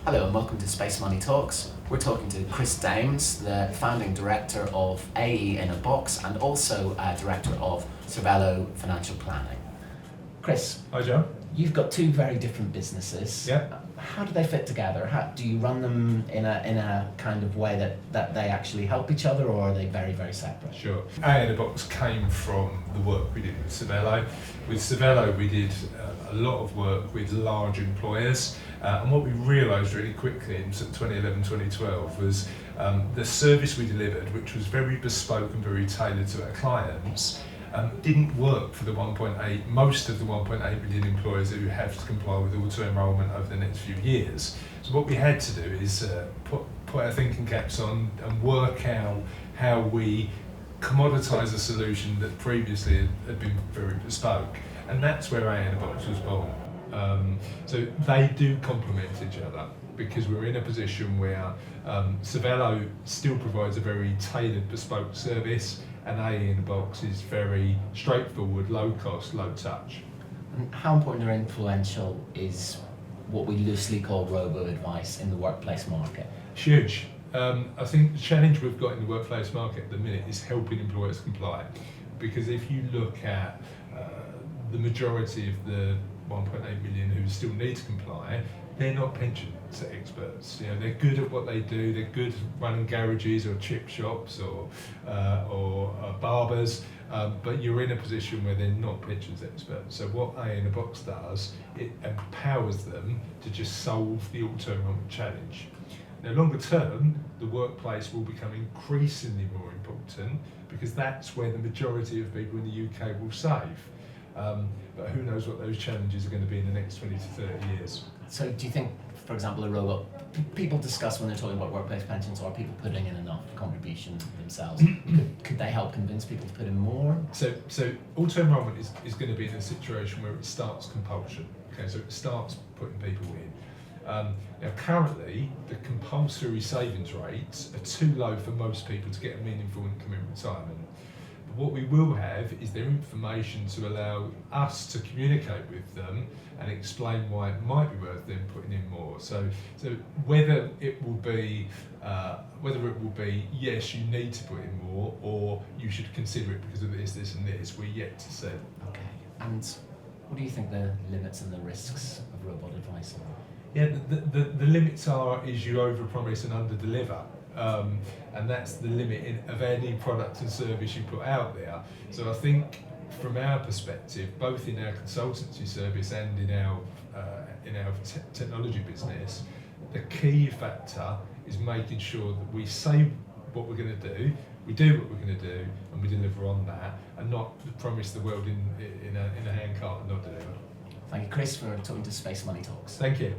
Hello and welcome to Space Money Talks. We're talking to Chris Daems, the founding director of AE in a Box and also director of Cervello Financial Planning. Chris. Hi Joe. You've got two very different businesses. Yeah. How do they fit together? How do you run them in a kind of way that they actually help each other, or are they very, very separate? Sure. AE in a Box came from the work we did with Cervello. With Cervello we did a lot of work with large employers. And what we realised really quickly in 2011, 2012 was the service we delivered, which was very bespoke and very tailored to our clients, didn't work for most of the 1.8 million employers who have to comply with auto-enrolment over the next few years. So what we had to do is put our thinking caps on and work out how we commoditise a solution that previously had been very bespoke. And that's where AE in a Box was born. So they do complement each other because we're in a position where Cervello still provides a very tailored bespoke service, and AE in a Box is very straightforward, low cost, low touch. And how important or influential is what we loosely call Robo-Advice in the workplace market? Huge. I think the challenge we've got in the workplace market at the minute is helping employers comply, because if you look at the majority of the 1.8 million who still need to comply, they're not pensions experts. You know, they're good at what they do. They're good at running garages or chip shops or barbers, but you're in a position where they're not pensions experts. So what AE in a Box does, it empowers them to just solve the auto-enrolment challenge. Now, longer term, the workplace will become increasingly more important because that's where the majority of people in the UK will save. But who knows what those challenges are going to be in the next 20 to 30 years. So do you think, for example, a robo, people discuss when they're talking about workplace pensions, are people putting in enough contribution themselves? Could they help convince people to put in more? So auto-enrolment is going to be in a situation where it starts compulsion. Okay, so it starts putting people in. Now currently, the compulsory savings rates are too low for most people to get a meaningful income in retirement. What we will have is their information to allow us to communicate with them and explain why it might be worth them putting in more. So whether it will be yes, you need to put in more, or you should consider it because of this and this, we're yet to see. Okay. And what do you think the limits and the risks of Robo-Advice are? Yeah, the limits is you overpromise and underdeliver. And that's the limit of any product and service you put out there. So I think from our perspective, both in our consultancy service and in our technology business, the key factor is making sure that we say what we're going to do, we do what we're going to do, and we deliver on that, and not promise the world in a handcart and not deliver. Thank you, Chris, for talking to Space Money Talks. Thank you.